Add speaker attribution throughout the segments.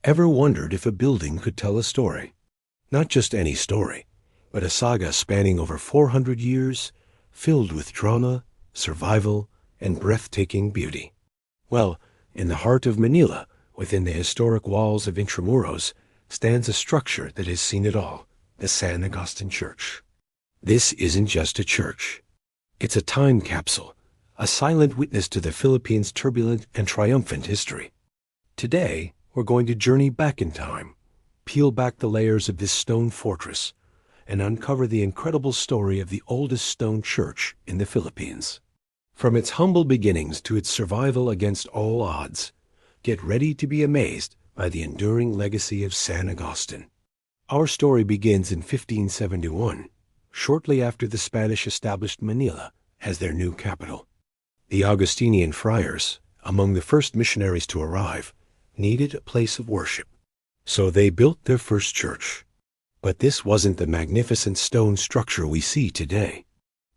Speaker 1: Ever wondered if a building could tell a story? Not just any story, but a saga spanning over 400 years, filled with drama, survival, and breathtaking beauty. Well, in the heart of Manila, within the historic walls of Intramuros, stands a structure that has seen it all, the San Agustin Church. This isn't just a church. It's a time capsule, a silent witness to the Philippines' turbulent and triumphant history. Today, we're going to journey back in time, peel back the layers of this stone fortress, and uncover the incredible story of the oldest stone church in the Philippines. From its humble beginnings to its survival against all odds, get ready to be amazed by the enduring legacy of San Agustin. Our story begins in 1571, shortly after the Spanish established Manila as their new capital. The Augustinian friars, among the first missionaries to arrive, needed a place of worship, so they built their first church. But this wasn't the magnificent stone structure we see today.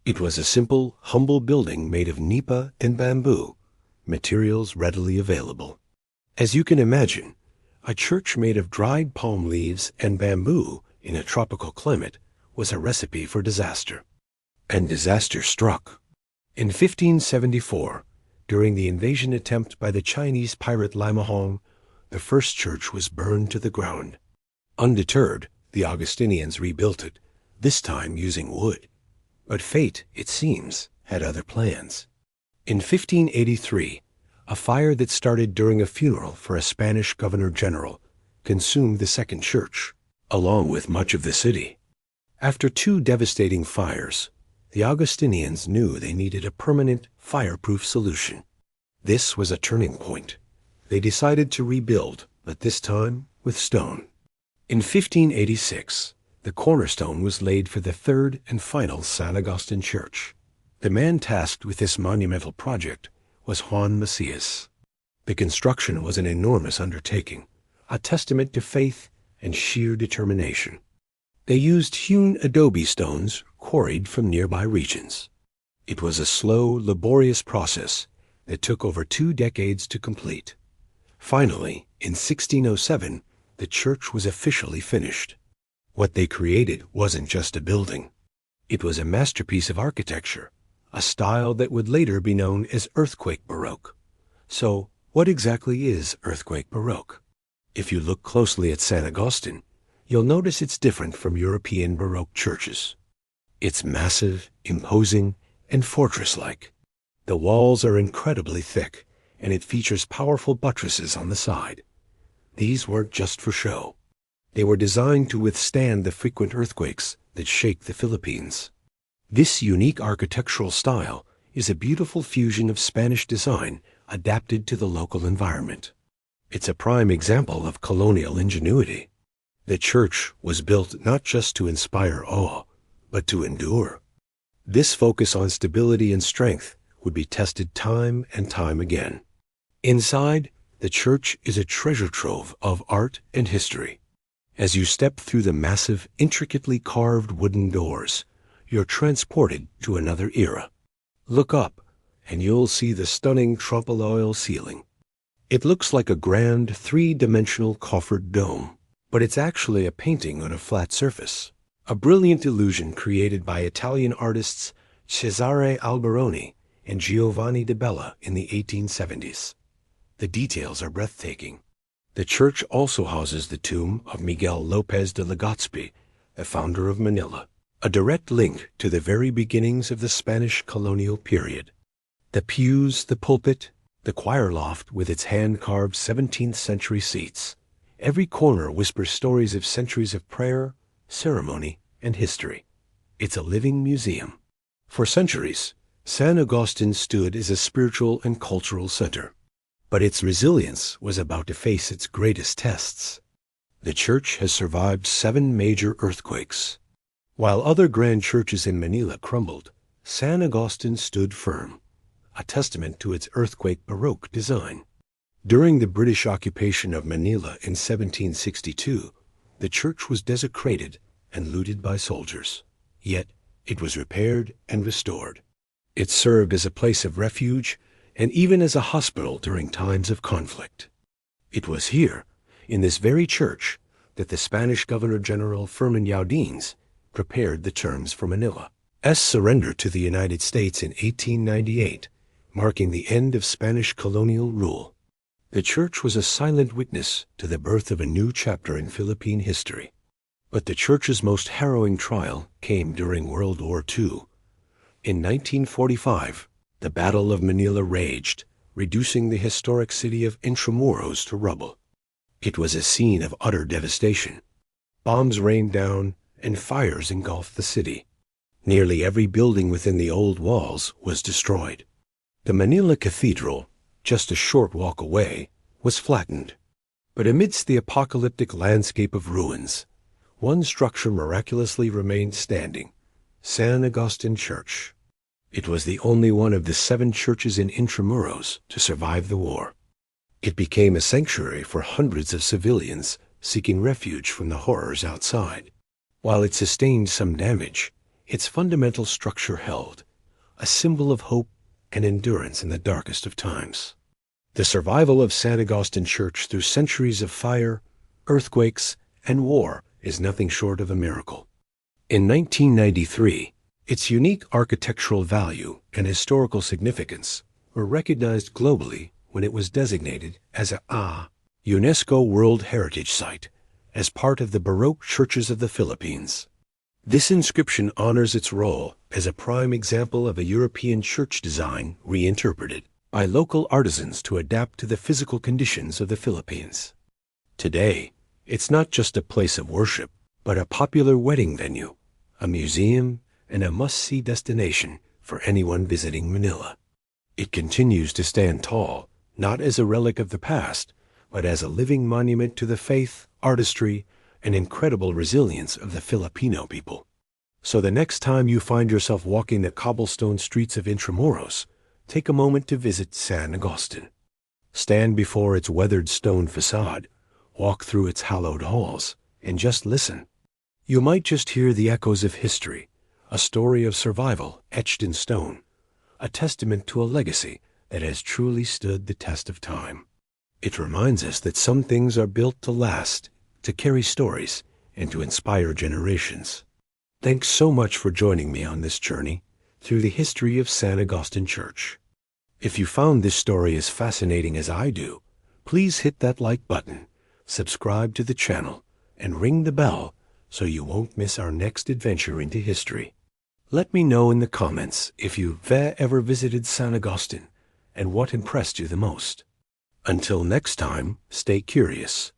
Speaker 1: It was a simple, humble building made of nipa and bamboo, materials readily available. As you can imagine, a church made of dried palm leaves and bamboo in a tropical climate was a recipe for disaster. And disaster struck. In 1574, during the invasion attempt by the Chinese pirate Limahong, the first church was burned to the ground. Undeterred, the Augustinians rebuilt it, this time using wood. But fate, it seems, had other plans. In 1583, a fire that started during a funeral for a Spanish governor-general consumed the second church, along with much of the city. After two devastating fires, the Augustinians knew they needed a permanent, fireproof solution. This was a turning point. They decided to rebuild, but this time with stone. In 1586, the cornerstone was laid for the third and final San Agustin Church. The man tasked with this monumental project was Juan Macias. The construction was an enormous undertaking, a testament to faith and sheer determination. They used hewn adobe stones quarried from nearby regions. It was a slow, laborious process that took over 2 decades to complete. Finally, in 1607, the church was officially finished. What they created wasn't just a building. It was a masterpiece of architecture, a style that would later be known as earthquake Baroque. So, what exactly is earthquake Baroque? If you look closely at San Agustin, you'll notice it's different from European Baroque churches. It's massive, imposing, and fortress-like. The walls are incredibly thick, and it features powerful buttresses on the side. These weren't just for show. They were designed to withstand the frequent earthquakes that shake the Philippines. This unique architectural style is a beautiful fusion of Spanish design adapted to the local environment. It's a prime example of colonial ingenuity. The church was built not just to inspire awe, but to endure. This focus on stability and strength would be tested time and time again. Inside, the church is a treasure trove of art and history. As you step through the massive, intricately carved wooden doors, you're transported to another era. Look up, and you'll see the stunning trompe-l'oeil ceiling. It looks like a grand, 3-dimensional coffered dome, but it's actually a painting on a flat surface, a brilliant illusion created by Italian artists Cesare Alberoni and Giovanni de Bella in the 1870s. The details are breathtaking. The church also houses the tomb of Miguel López de Legazpi, the founder of Manila, a direct link to the very beginnings of the Spanish colonial period. The pews, the pulpit, the choir loft with its hand-carved 17th-century seats. Every corner whispers stories of centuries of prayer, ceremony, and history. It's a living museum. For centuries, San Agustin stood as a spiritual and cultural center. But its resilience was about to face its greatest tests. The church has survived 7 major earthquakes. While other grand churches in Manila crumbled, San Agustin stood firm, a testament to its earthquake Baroque design. During the British occupation of Manila in 1762, the church was desecrated and looted by soldiers. Yet, it was repaired and restored. It served as a place of refuge and even as a hospital during times of conflict. It was here, in this very church that the Spanish Governor-General Fermin Yaudines prepared the terms for Manila's surrender to the United States in 1898, marking the end of Spanish colonial rule. The church was a silent witness to the birth of a new chapter in Philippine history. But the church's most harrowing trial came during World War II. In 1945, the Battle of Manila raged, reducing the historic city of Intramuros to rubble. It was a scene of utter devastation. Bombs rained down and fires engulfed the city. Nearly every building within the old walls was destroyed. The Manila Cathedral, just a short walk away, was flattened. But amidst the apocalyptic landscape of ruins, one structure miraculously remained standing: San Agustin Church. It was the only one of the 7 churches in Intramuros to survive the war. It became a sanctuary for hundreds of civilians seeking refuge from the horrors outside. While it sustained some damage, its fundamental structure held, a symbol of hope and endurance in the darkest of times. The survival of San Agustin Church through centuries of fire, earthquakes, and war is nothing short of a miracle. In 1993, its unique architectural value and historical significance were recognized globally when it was designated as a UNESCO World Heritage Site as part of the Baroque churches of the Philippines. This inscription honors its role as a prime example of a European church design reinterpreted by local artisans to adapt to the physical conditions of the Philippines. Today, it's not just a place of worship, but a popular wedding venue, a museum, and a must-see destination for anyone visiting Manila. It continues to stand tall, not as a relic of the past, but as a living monument to the faith, artistry, and incredible resilience of the Filipino people. So the next time you find yourself walking the cobblestone streets of Intramuros, take a moment to visit San Agustin. Stand before its weathered stone facade, walk through its hallowed halls, and just listen. You might just hear the echoes of history, a story of survival etched in stone, a testament to a legacy that has truly stood the test of time. It reminds us that some things are built to last, to carry stories, and to inspire generations. Thanks so much for joining me on this journey through the history of San Agustin Church. If you found this story as fascinating as I do, please hit that like button, subscribe to the channel, and ring the bell so you won't miss our next adventure into history. Let me know in the comments if you've ever visited San Agustin and what impressed you the most. Until next time, stay curious,